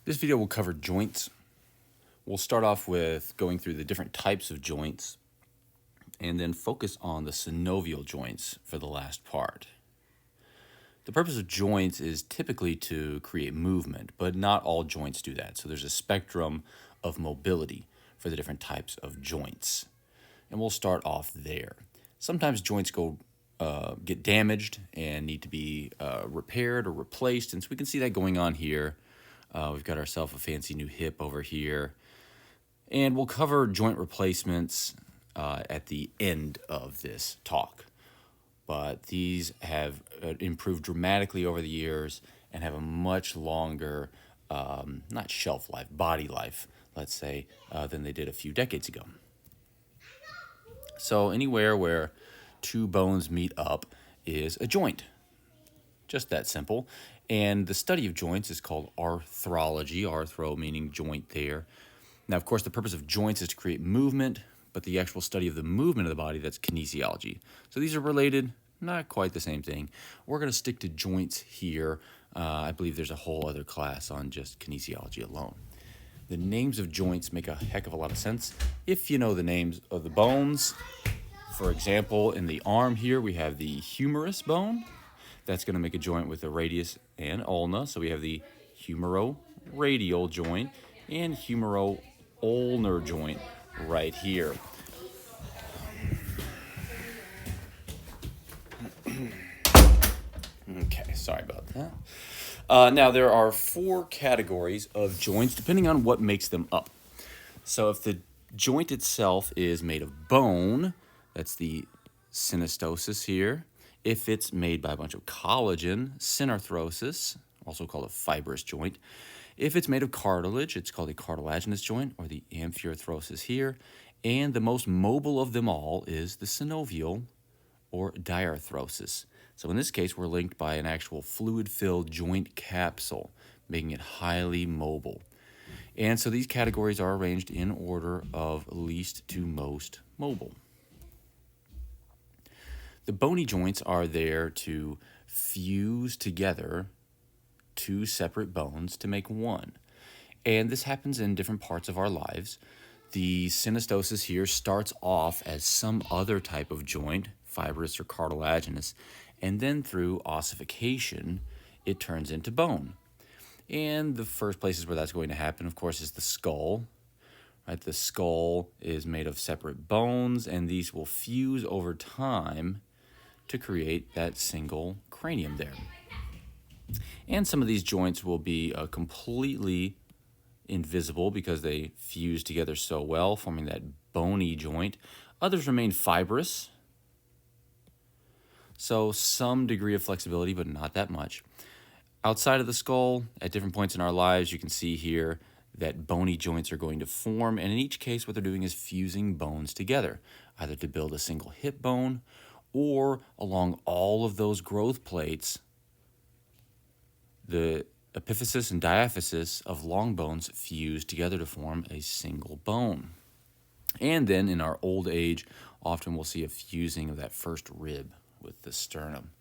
This video will cover joints. We'll start off with going through the different types of joints and then focus on the synovial joints for the last part. The purpose of joints is typically to create movement, but not all joints do that. So there's a spectrum of mobility for the different types of joints. And we'll start off there. Sometimes joints get damaged and need to be repaired or replaced, and so we can see that going on here. We've got ourselves a fancy new hip over here. And we'll cover joint replacements at the end of this talk. But these have improved dramatically over the years and have a much longer, not shelf life, body life, let's say, than they did a few decades ago. So anywhere where two bones meet up is a joint. Just that simple. And the study of joints is called arthrology, arthro meaning joint there. Now, of course, the purpose of joints is to create movement, but the actual study of the movement of the body, that's kinesiology. So these are related, not quite the same thing. We're going to stick to joints here. I believe there's a whole other class on just kinesiology alone. The names of joints make a heck of a lot of sense if you know the names of the bones. For example, in the arm here, we have the humerus bone. That's going to make a joint with the radius and ulna. So we have the humeroradial joint and humero-ulnar joint right here. Okay, sorry about that. Now, there are 4 categories of joints depending on what makes them up. So if the joint itself is made of bone, that's the synostosis here. If it's made by a bunch of collagen, synarthrosis, also called a fibrous joint. If it's made of cartilage, it's called a cartilaginous joint, or the amphioarthrosis here. And the most mobile of them all is the synovial, or diarthrosis. So in this case, we're linked by an actual fluid-filled joint capsule, making it highly mobile. And so these categories are arranged in order of least to most mobile. The bony joints are there to fuse together 2 separate bones to make one. And this happens in different parts of our lives. The synostosis here starts off as some other type of joint, fibrous or cartilaginous, and then through ossification, it turns into bone. And the first places where that's going to happen, of course, is the skull. Right? The skull is made of separate bones, and these will fuse over time to create that single cranium there. And some of these joints will be completely invisible because they fuse together so well, forming that bony joint. Others remain fibrous, so some degree of flexibility, but not that much. Outside of the skull, at different points in our lives, you can see here that bony joints are going to form, and in each case, what they're doing is fusing bones together, either to build a single hip bone or along all of those growth plates, the epiphysis and diaphysis of long bones fuse together to form a single bone. And then in our old age, often we'll see a fusing of that first rib with the sternum.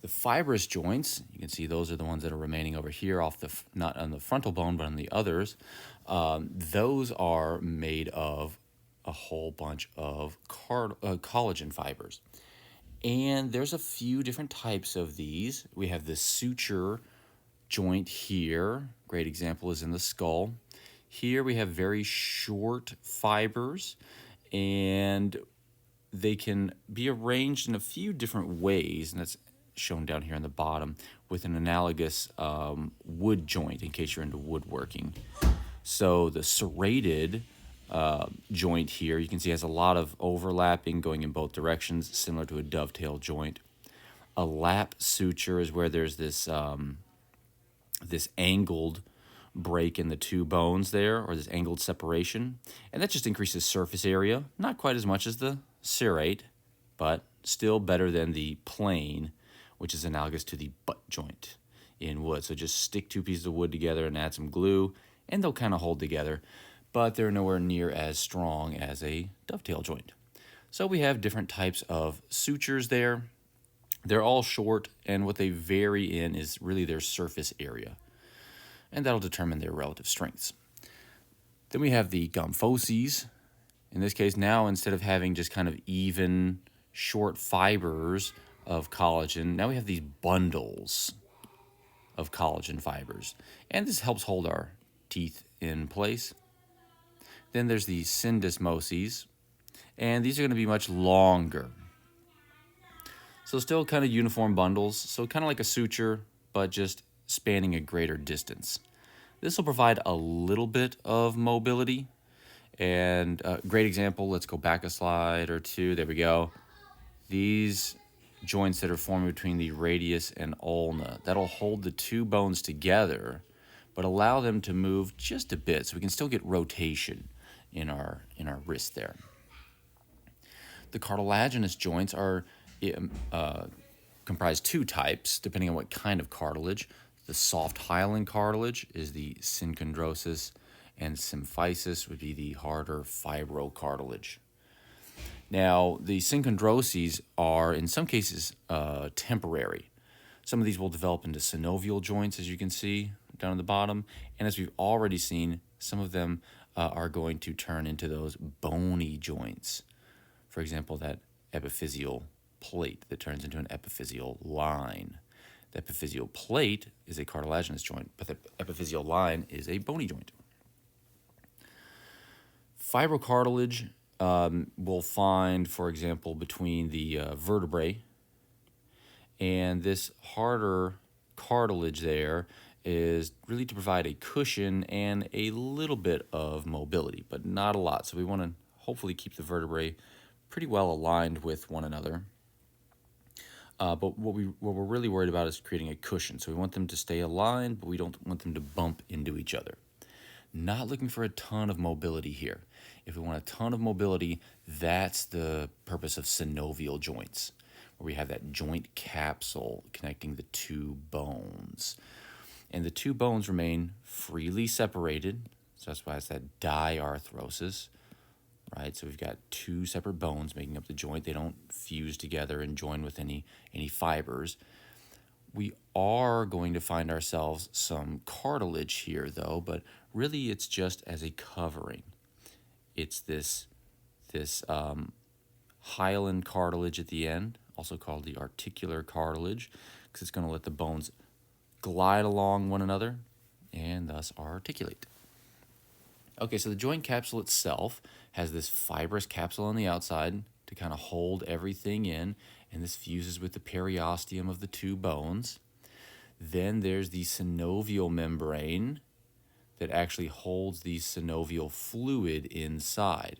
The fibrous joints, you can see those are the ones that are remaining over here, not on the frontal bone, but on the others. Those are made of a whole bunch of collagen fibers. And there's a few different types of these. We have the suture joint here. Great example is in the skull. Here we have very short fibers, and they can be arranged in a few different ways, and that's shown down here on the bottom with an analogous wood joint in case you're into woodworking. So the serrated joint here, you can see has a lot of overlapping going in both directions, similar to a dovetail joint. A lap suture is where there's this angled break in the 2 bones there, or this angled separation, and that just increases surface area, not quite as much as the serrate, but still better than the plane, which is analogous to the butt joint in wood. So just stick 2 pieces of wood together and add some glue, and they'll kind of hold together, but they're nowhere near as strong as a dovetail joint. So we have different types of sutures there. They're all short, and what they vary in is really their surface area. and that'll determine their relative strengths. Then we have the gomphoses. In this case, now instead of having just kind of even, short fibers of collagen, now we have these bundles of collagen fibers. And this helps hold our teeth in place. Then there's the syndesmoses, and these are going to be much longer. So still kind of uniform bundles, so kind of like a suture, but just spanning a greater distance. This will provide a little bit of mobility. And a great example, let's go back a slide or two. There we go. These joints that are forming between the radius and ulna, that'll hold the two bones together, but allow them to move just a bit so we can still get rotation in our wrist there. The cartilaginous joints are comprise two types, depending on what kind of cartilage. The soft hyaline cartilage is the synchondrosis, and symphysis would be the harder fibrocartilage. Now, the synchondroses are, in some cases, temporary. Some of these will develop into synovial joints, as you can see down at the bottom. And as we've already seen, some of them are going to turn into those bony joints. For example, that epiphyseal plate that turns into an epiphyseal line. The epiphyseal plate is a cartilaginous joint, but the epiphyseal line is a bony joint. Fibrocartilage we'll find, for example, between the vertebrae, and this harder cartilage there is really to provide a cushion and a little bit of mobility, but not a lot. So we want to hopefully keep the vertebrae pretty well aligned with one another. But what we're really worried about is creating a cushion. So we want them to stay aligned, but we don't want them to bump into each other. Not looking for a ton of mobility here. If we want a ton of mobility, that's the purpose of synovial joints, where we have that joint capsule connecting the two bones. And the two bones remain freely separated, so that's why it's that diarthrosis, right? So we've got two separate bones making up the joint. They don't fuse together and join with any fibers. We are going to find ourselves some cartilage here, though, but really it's just as a covering. It's this hyaline cartilage at the end, also called the articular cartilage, because it's going to let the bones glide along one another and thus articulate. Okay, so the joint capsule itself has this fibrous capsule on the outside to kind of hold everything in, and this fuses with the periosteum of the two bones. Then there's the synovial membrane that actually holds the synovial fluid inside.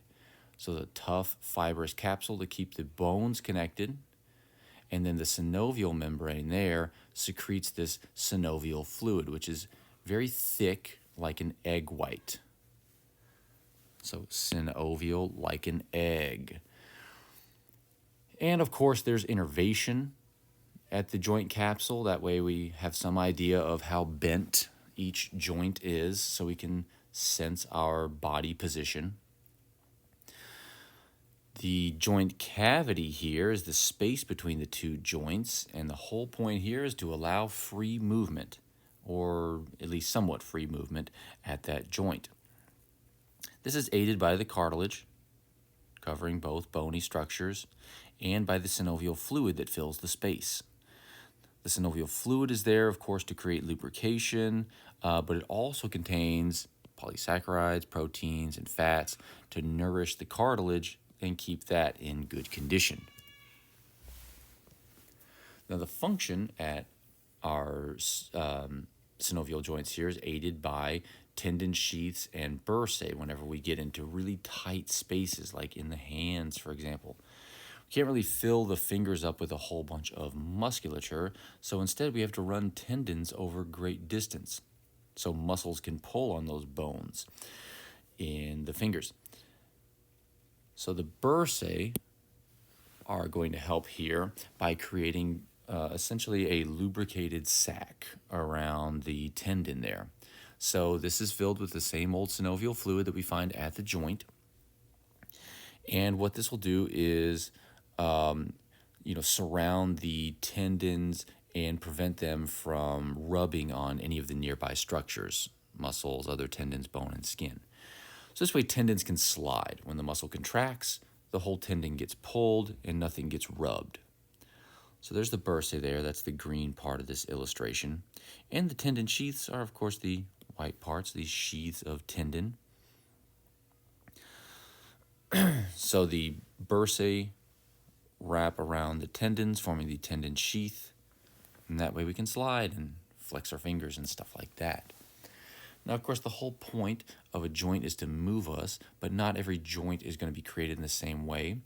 So the tough fibrous capsule to keep the bones connected, and then the synovial membrane there secretes this synovial fluid, which is very thick like an egg white. So synovial like an egg. And of course there's innervation at the joint capsule. That way we have some idea of how bent each joint is, so we can sense our body position. The joint cavity here is the space between the two joints, and the whole point here is to allow free movement, or at least somewhat free movement, at that joint. This is aided by the cartilage, covering both bony structures, and by the synovial fluid that fills the space. The synovial fluid is there, of course, to create lubrication, but it also contains polysaccharides, proteins, and fats to nourish the cartilage and keep that in good condition. Now, the function at our synovial joints here is aided by tendon sheaths and bursae whenever we get into really tight spaces, like in the hands, for example. We can't really fill the fingers up with a whole bunch of musculature, so instead we have to run tendons over great distance, so muscles can pull on those bones in the fingers. So the bursae are going to help here by creating essentially a lubricated sac around the tendon there. So this is filled with the same old synovial fluid that we find at the joint. And what this will do is surround the tendons and prevent them from rubbing on any of the nearby structures, muscles, other tendons, bone, and skin. So this way tendons can slide. When the muscle contracts, the whole tendon gets pulled and nothing gets rubbed. So there's the bursae there, that's the green part of this illustration. And the tendon sheaths are, of course, the white parts, these sheaths of tendon. So the bursae wrap around the tendons, forming the tendon sheath, and that way we can slide and flex our fingers and stuff like that. Now, of course, the whole point of a joint is to move us, but not every joint is going to be created in the same way.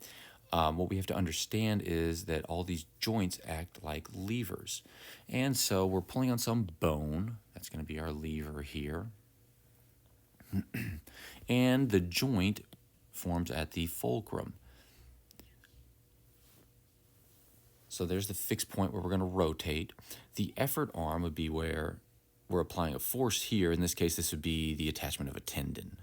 What we have to understand is that all these joints act like levers. And so we're pulling on some bone. That's going to be our lever here. And the joint forms at the fulcrum. So there's the fixed point where we're going to rotate. The effort arm would be where we're applying a force here. In this case, this would be the attachment of a tendon.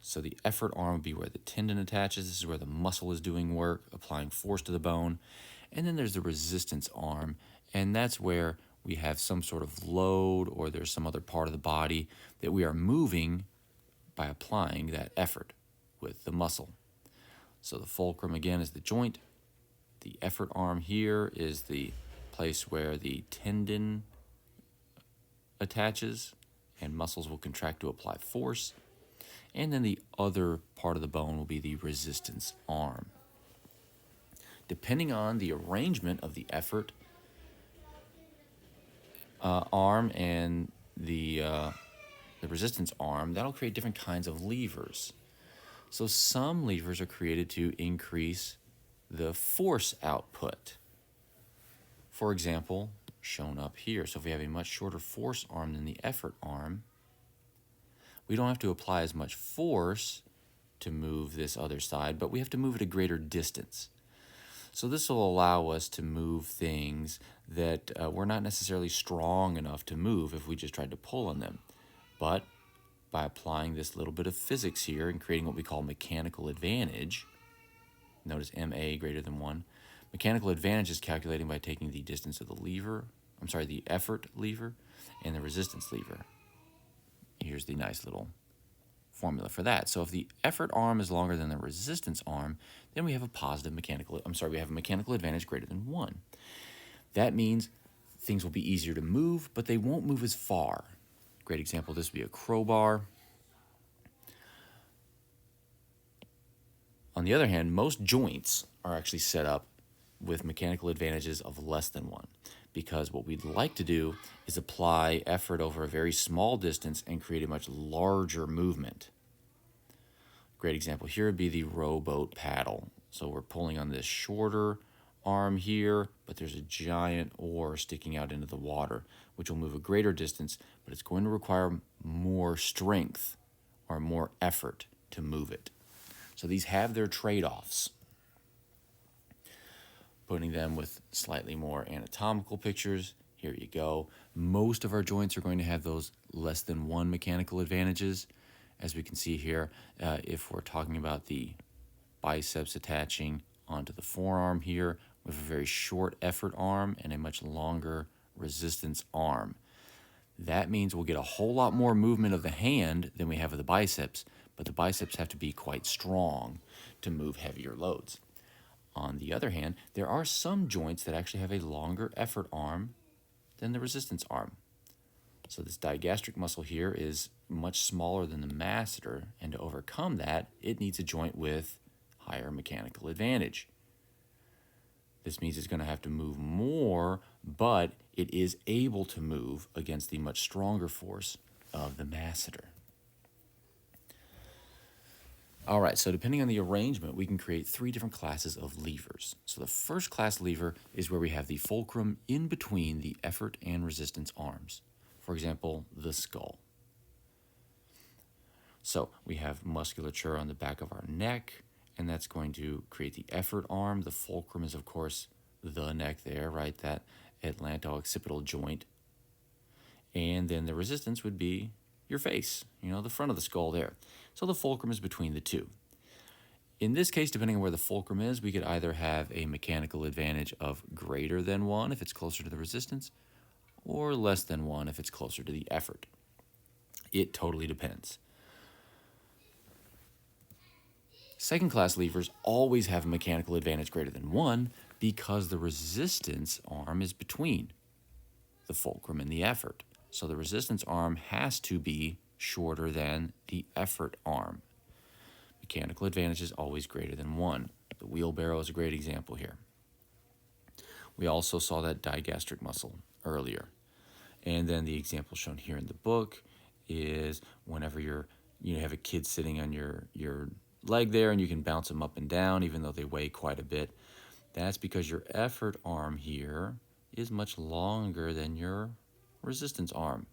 So the effort arm would be where the tendon attaches. This is where the muscle is doing work, applying force to the bone. And then there's the resistance arm, and that's where we have some sort of load or there's some other part of the body that we are moving by applying that effort with the muscle. So the fulcrum, again, is the joint. The effort arm here is the place where the tendon attaches and muscles will contract to apply force. And then the other part of the bone will be the resistance arm. Depending on the arrangement of the effort arm and the resistance arm, that'll create different kinds of levers. So some levers are created to increase the force output. For example, shown up here. So if we have a much shorter force arm than the effort arm, we don't have to apply as much force to move this other side, but we have to move at a greater distance. So this will allow us to move things that we're not necessarily strong enough to move if we just tried to pull on them. But by applying this little bit of physics here and creating what we call mechanical advantage, notice MA greater than 1, mechanical advantage is calculating by taking the distance of the effort lever and the resistance lever. Here's the nice little formula for that. So if the effort arm is longer than the resistance arm, then we have a mechanical advantage greater than 1. That means things will be easier to move, but they won't move as far. Great example, this would be a crowbar. On the other hand, most joints are actually set up with mechanical advantages of less than 1, because what we'd like to do is apply effort over a very small distance and create a much larger movement. Great example here would be the rowboat paddle. So we're pulling on this shorter arm here, but there's a giant oar sticking out into the water, which will move a greater distance, but it's going to require more strength or more effort to move it. So these have their trade-offs. Putting them with slightly more anatomical pictures, here you go. Most of our joints are going to have those less than 1 mechanical advantages. As we can see here, if we're talking about the biceps attaching onto the forearm here, we have a very short effort arm and a much longer resistance arm. That means we'll get a whole lot more movement of the hand than we have of the biceps, but the biceps have to be quite strong to move heavier loads. On the other hand, there are some joints that actually have a longer effort arm than the resistance arm. So this digastric muscle here is much smaller than the masseter, and to overcome that, it needs a joint with higher mechanical advantage. This means it's going to have to move more, but it is able to move against the much stronger force of the masseter. All right, so depending on the arrangement, we can create 3 different classes of levers. So the first class lever is where we have the fulcrum in between the effort and resistance arms. For example, the skull. So we have musculature on the back of our neck, and that's going to create the effort arm. The fulcrum is, of course, the neck there, right? That atlanto-occipital joint. And then the resistance would be your face, the front of the skull there. So the fulcrum is between the two. In this case, depending on where the fulcrum is, we could either have a mechanical advantage of greater than 1 if it's closer to the resistance, or less than 1 if it's closer to the effort. It totally depends. Second-class levers always have a mechanical advantage greater than 1 because the resistance arm is between the fulcrum and the effort. So the resistance arm has to be shorter than the effort arm. Mechanical advantage is always greater than 1. The wheelbarrow is a great example here. We also saw that digastric muscle earlier. And then the example shown here in the book is whenever you have a kid sitting on your leg there and you can bounce them up and down even though they weigh quite a bit. That's because your effort arm here is much longer than your resistance arm.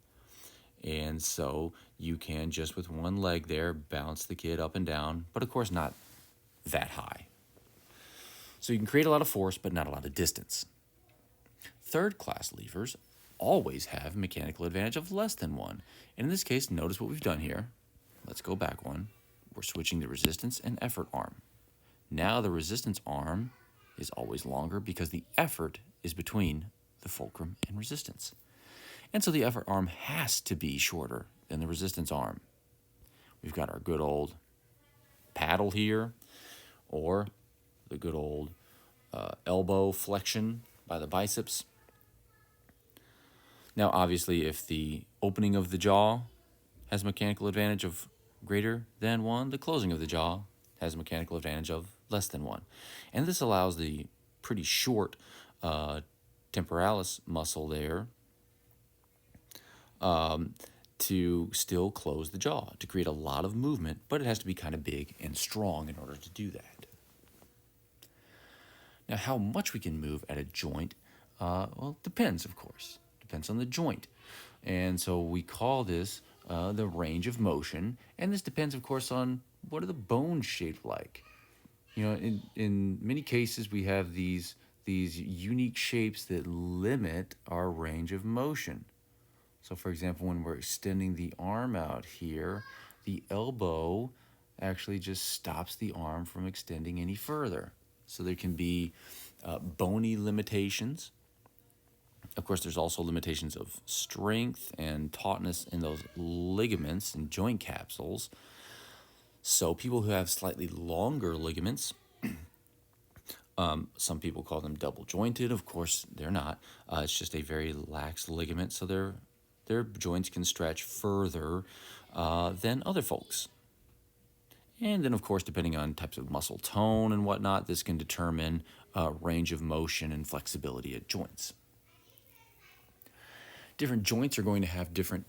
And so you can just with one leg there bounce the kid up and down, but of course not that high. So you can create a lot of force, but not a lot of distance. Third-class levers always have mechanical advantage of less than 1. And in this case, notice what we've done here. Let's go back one. We're switching the resistance and effort arm. Now the resistance arm is always longer because the effort is between the fulcrum and resistance. And so the effort arm has to be shorter than the resistance arm. We've got our good old paddle here, or the good old elbow flexion by the biceps. Now, obviously, if the opening of the jaw has mechanical advantage of greater than 1, the closing of the jaw has a mechanical advantage of less than 1. And this allows the pretty short temporalis muscle there to still close the jaw, to create a lot of movement, but it has to be kind of big and strong in order to do that. Now, how much we can move at a joint, well, depends, of course. Depends on the joint. And so we call this the range of motion, and this depends, of course, on what are the bones shaped like. You know, in many cases, we have these unique shapes that limit our range of motion. So, for example, when we're extending the arm out here, the elbow actually just stops the arm from extending any further. So there can be bony limitations. Of course, there's also limitations of strength and tautness in those ligaments and joint capsules. So people who have slightly longer ligaments, some people call them double jointed. Of course, they're not. It's just a very lax ligament, so their joints can stretch further than other folks. And then, of course, depending on types of muscle tone and whatnot, this can determine range of motion and flexibility at joints. Different joints are going to have different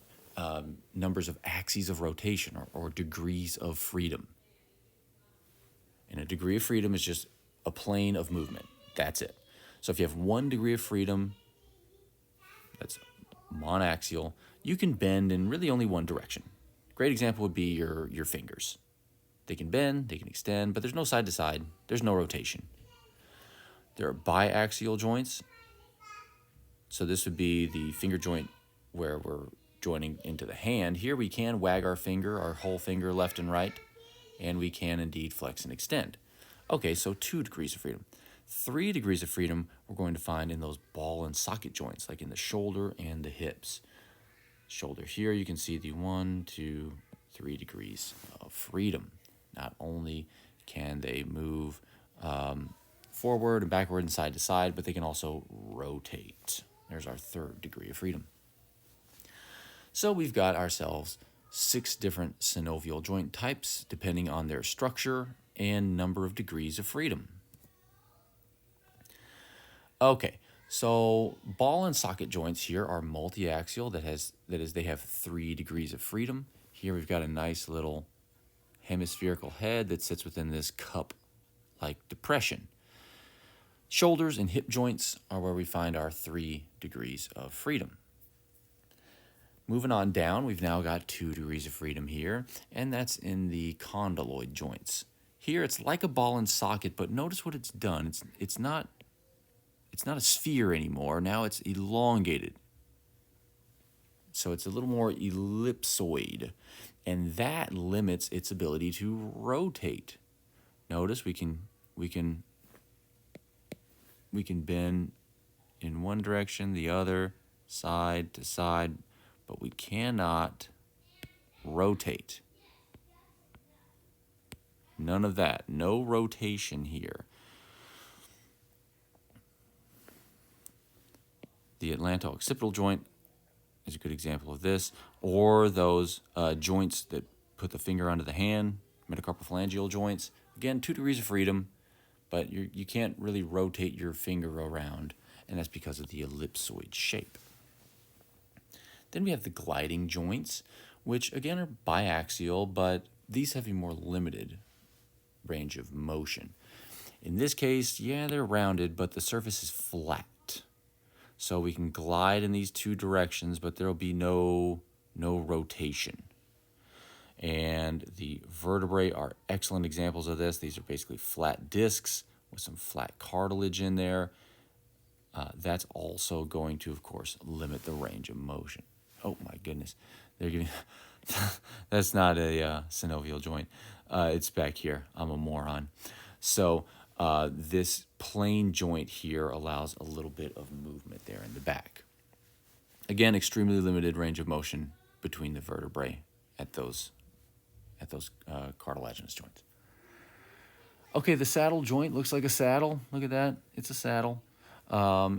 numbers of axes of rotation or degrees of freedom. And a degree of freedom is just a plane of movement. That's it. So if you have 1 degree of freedom, that's monaxial, you can bend in really only one direction. Great example would be your fingers. They can bend, they can extend, but there's no side to side. There's no rotation. There are biaxial joints. So this would be the finger joint where we're joining into the hand. Here we can wag our finger, our whole finger left and right, and we can indeed flex and extend. Okay, so 2 degrees of freedom. 3 degrees of freedom we're going to find in those ball and socket joints, like in the shoulder and the hips. Shoulder here, you can see the 1, 2, 3 degrees of freedom. Not only can they move forward and backward and side to side, but they can also rotate. There's our 3rd degree of freedom. So we've got ourselves 6 different synovial joint types, depending on their structure and number of degrees of freedom. Okay, so ball and socket joints here are multiaxial. That is, they have 3 degrees of freedom. Here we've got a nice little hemispherical head that sits within this cup-like depression. Shoulders and hip joints are where we find our 3 degrees of freedom. Moving on down, we've now got 2 degrees of freedom here, and that's in the condyloid joints. Here it's like a ball and socket, but notice what it's done. It's not a sphere anymore. Now it's elongated. So it's a little more ellipsoid, and that limits its ability to rotate. Notice we can bend in one direction, the other, side to side, but we cannot rotate. None of that. No rotation here. The atlanto-occipital joint is a good example of this, or those joints that put the finger under the hand, metacarpophalangeal joints. Again, 2 degrees of freedom, but you can't really rotate your finger around, and that's because of the ellipsoid shape. Then we have the gliding joints, which again are biaxial, but these have a more limited range of motion. In this case, yeah, they're rounded, but the surface is flat. So we can glide in these 2 directions, but there'll be no rotation. And the vertebrae are excellent examples of this. These are basically flat discs with some flat cartilage in there. That's also going to, of course, limit the range of motion. Oh my goodness, they're giving. That's not a synovial joint. It's back here. I'm a moron. So this plain joint here allows a little bit of movement there in the back. Again, extremely limited range of motion between the vertebrae at those cartilaginous joints. Okay, the saddle joint looks like a saddle. Look at that. It's a saddle.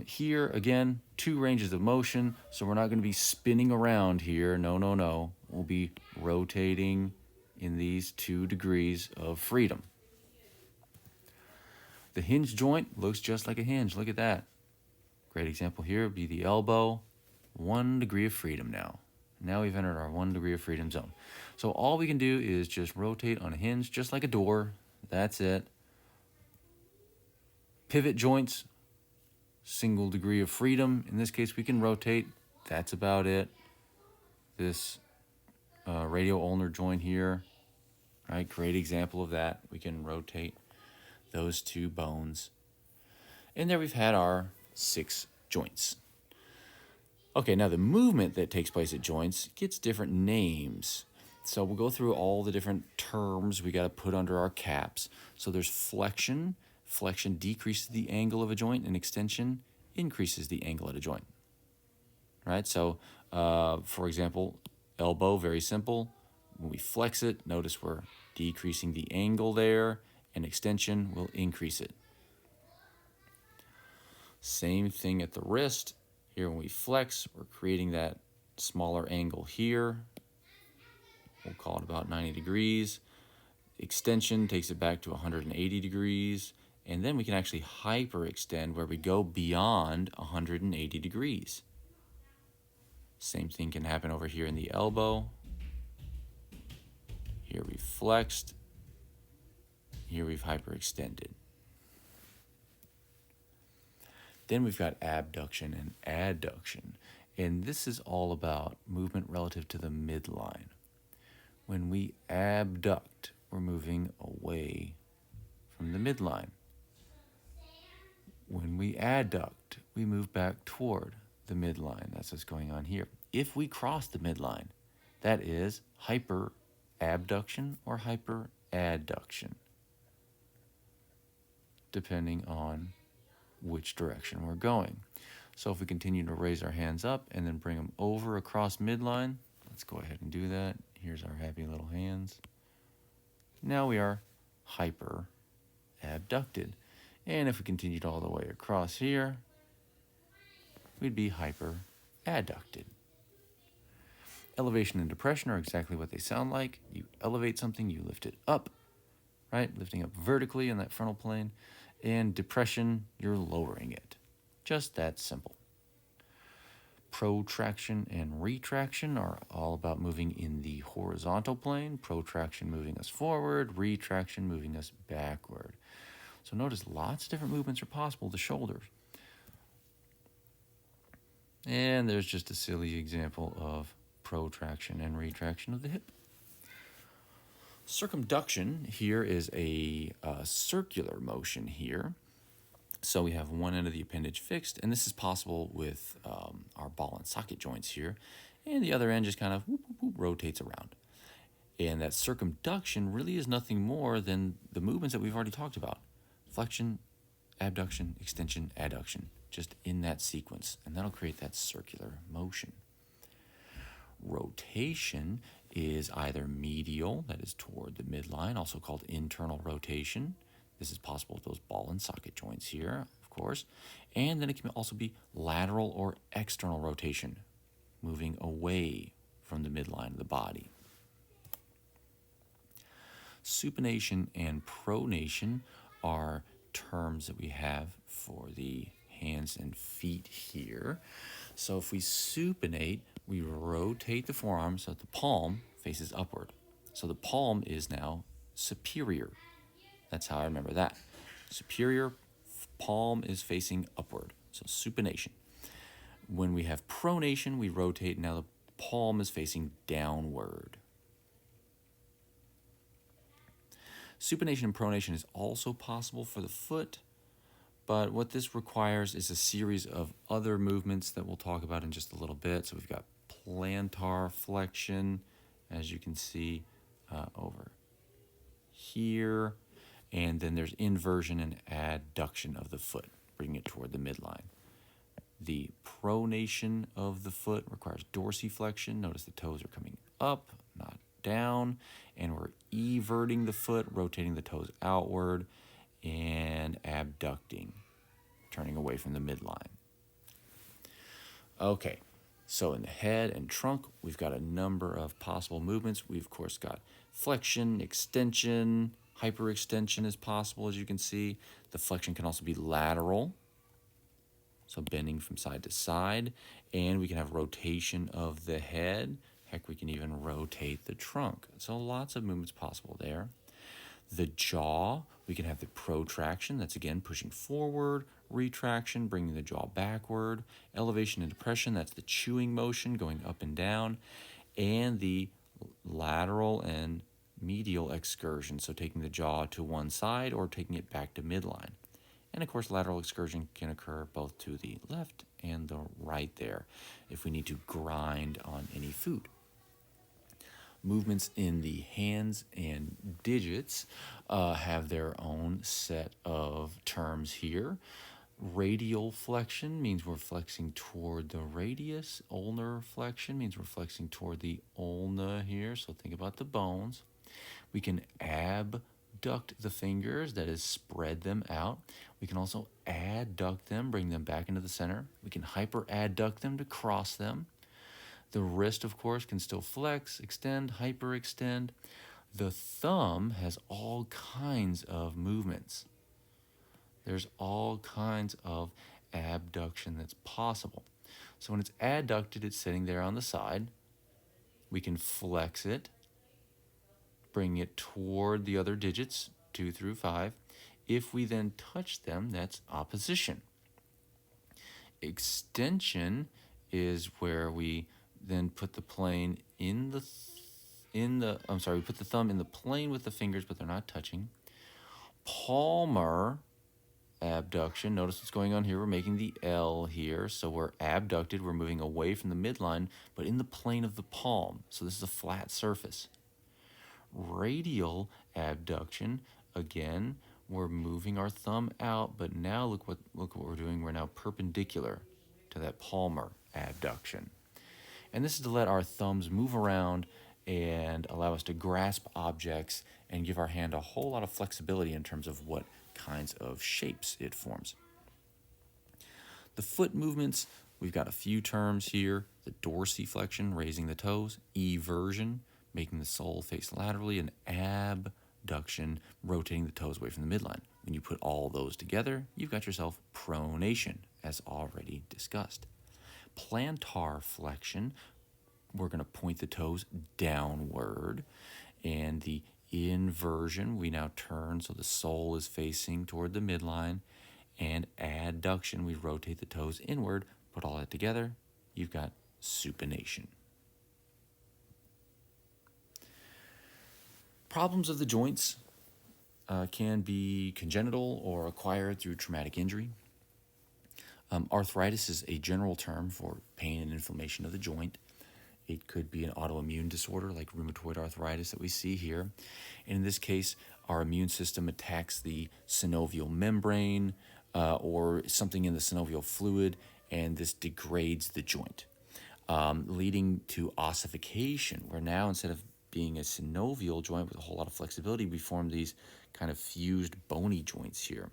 Here, again, 2 ranges of motion, so we're not going to be spinning around here. No. We'll be rotating in these 2 degrees of freedom. The hinge joint looks just like a hinge. Look at that. Great example here would be the elbow. 1 degree of freedom now. Now we've entered our 1 degree of freedom zone. So all we can do is just rotate on a hinge, just like a door. That's it. Pivot joints, single degree of freedom. In this case, we can rotate. That's about it. This radio-ulnar joint here, right? Great example of that. We can rotate those 2 bones. And there we've had our 6 joints. Okay, now the movement that takes place at joints gets different names. So we'll go through all the different terms we got to put under our caps. So there's flexion. Flexion decreases the angle of a joint, and extension increases the angle at a joint. Right? So, for example, elbow, very simple. When we flex it, notice we're decreasing the angle there, and extension will increase it. Same thing at the wrist. Here when we flex, we're creating that smaller angle here. We'll call it about 90 degrees. Extension takes it back to 180 degrees. And then we can actually hyperextend where we go beyond 180 degrees. Same thing can happen over here in the elbow. Here we've flexed. Here we've hyperextended. Then we've got abduction and adduction. And this is all about movement relative to the midline. When we abduct, we're moving away from the midline. When we adduct, we move back toward the midline. That's what's going on here. If we cross the midline, that is hyperabduction or hyperadduction, depending on which direction we're going. So if we continue to raise our hands up and then bring them over across midline, let's go ahead and do that. Here's our happy little hands. Now we are hyperabducted. And if we continued all the way across here, we'd be hyperadducted. Elevation and depression are exactly what they sound like. You elevate something, you lift it up, right? Lifting up vertically in that frontal plane. And depression, you're lowering it. Just that simple. Protraction and retraction are all about moving in the horizontal plane. Protraction moving us forward, retraction moving us backward. So notice lots of different movements are possible. The shoulders. And there's just a silly example of protraction and retraction of the hip. Circumduction here is a circular motion here. So we have one end of the appendage fixed, and this is possible with our ball and socket joints here. And the other end just kind of whoop, whoop, whoop, rotates around. And that circumduction really is nothing more than the movements that we've already talked about. Flexion, abduction, extension, adduction, just in that sequence. And that'll create that circular motion. Rotation is either medial, that is toward the midline, also called internal rotation. This is possible with those ball and socket joints here, of course. And then it can also be lateral or external rotation, moving away from the midline of the body. Supination and pronation are terms that we have for the hands and feet here. So if we supinate, we rotate the forearm so that the palm faces upward. So the palm is now superior. That's how I remember that. Superior, palm is facing upward. So supination. When we have pronation, we rotate. Now the palm is facing downward. Supination and pronation is also possible for the foot, but what this requires is a series of other movements that we'll talk about in just a little bit. So we've got plantar flexion, as you can see over here, and then there's inversion and adduction of the foot, bringing it toward the midline. The pronation of the foot requires dorsiflexion. Notice the toes are coming up, not down, and we're everting the foot, rotating the toes outward, and abducting, turning away from the midline. Okay, so in the head and trunk, we've got a number of possible movements. We've, of course, got flexion, extension, hyperextension is possible, as you can see. The flexion can also be lateral, so bending from side to side, and we can have rotation of the head. Heck, we can even rotate the trunk. So lots of movements possible there. The jaw, we can have the protraction, that's again pushing forward, retraction, bringing the jaw backward, elevation and depression, that's the chewing motion going up and down, and the lateral and medial excursion, so taking the jaw to one side or taking it back to midline. And of course, lateral excursion can occur both to the left and the right there if we need to grind on any food. Movements in the hands and digits have their own set of terms here. Radial flexion means we're flexing toward the radius. Ulnar flexion means we're flexing toward the ulna here, so think about the bones. We can abduct the fingers, that is, spread them out. We can also adduct them, bring them back into the center. We can hyperadduct them to cross them. The wrist, of course, can still flex, extend, hyperextend. The thumb has all kinds of movements. There's all kinds of abduction that's possible. So when it's adducted, it's sitting there on the side. We can flex it, bring it toward the other digits, 2 through 5. If we then touch them, that's opposition. Extension is where we then put the plane we put the thumb in the plane with the fingers, but they're not touching. Palmar abduction, notice what's going on here. We're making the L here, so we're abducted, we're moving away from the midline, but in the plane of the palm, so this is a flat surface. Radial abduction, again, we're moving our thumb out, but now look what we're doing. We're now perpendicular to that palmar abduction. And this is to let our thumbs move around and allow us to grasp objects and give our hand a whole lot of flexibility in terms of what kinds of shapes it forms. The foot movements, we've got a few terms here. The dorsiflexion, raising the toes. Eversion, making the sole face laterally. And abduction, rotating the toes away from the midline. When you put all those together, you've got yourself pronation, as already discussed. Plantar flexion, we're going to point the toes downward, and the inversion, we now turn so the sole is facing toward the midline, and adduction, we rotate the toes inward. Put all that together, you've got supination. Problems of the joints can be congenital or acquired through traumatic injury. Arthritis is a general term for pain and inflammation of the joint, It could be an autoimmune disorder like rheumatoid arthritis that we see here. And in this case, our immune system attacks the synovial membrane or something in the synovial fluid, and this degrades the joint, leading to ossification, where now instead of being a synovial joint with a whole lot of flexibility, we form these kind of fused bony joints here.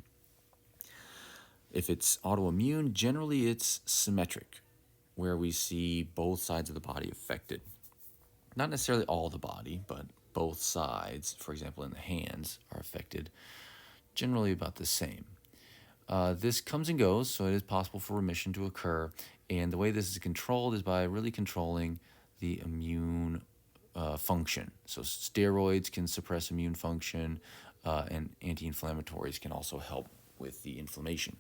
If it's autoimmune, generally it's symmetric, where we see both sides of the body affected. Not necessarily all the body, but both sides, for example, in the hands, are affected, generally about the same. This comes and goes, so it is possible for remission to occur. And the way this is controlled is by really controlling the immune function. So steroids can suppress immune function, and anti-inflammatories can also help with the inflammation.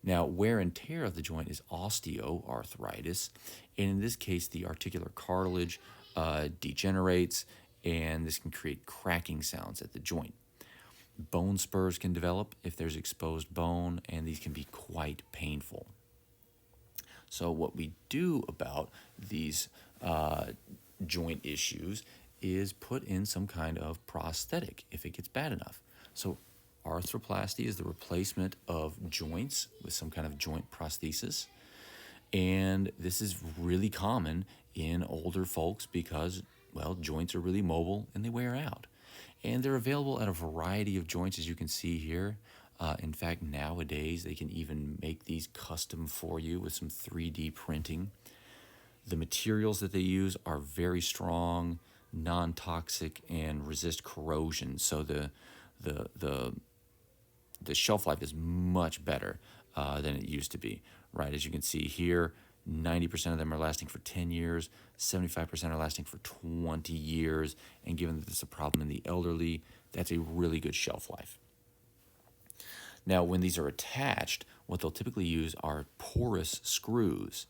Now, wear and tear of the joint is osteoarthritis, and in this case, the articular cartilage degenerates, and this can create cracking sounds at the joint. Bone spurs can develop if there's exposed bone, and these can be quite painful. So what we do about these joint issues is put in some kind of prosthetic if it gets bad enough. So arthroplasty is the replacement of joints with some kind of joint prosthesis. And this is really common in older folks because, well, joints are really mobile and they wear out. And they're available at a variety of joints, as you can see here. In fact, nowadays, they can even make these custom for you with some 3D printing. The materials that they use are very strong, non-toxic, and resist corrosion. So the shelf life is much better than it used to be, right? As you can see here, 90% of them are lasting for 10 years, 75% are lasting for 20 years, and given that this is a problem in the elderly, that's a really good shelf life. Now, when these are attached, what they'll typically use are porous screws.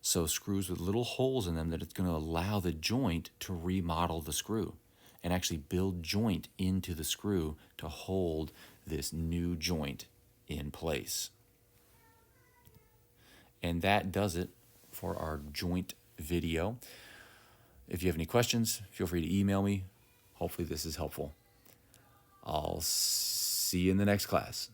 So screws with little holes in them that it's going to allow the joint to remodel the screw and actually build joint into the screw to hold this new joint in place. And that does it for our joint video. If you have any questions, feel free to email me. Hopefully this is helpful. I'll see you in the next class.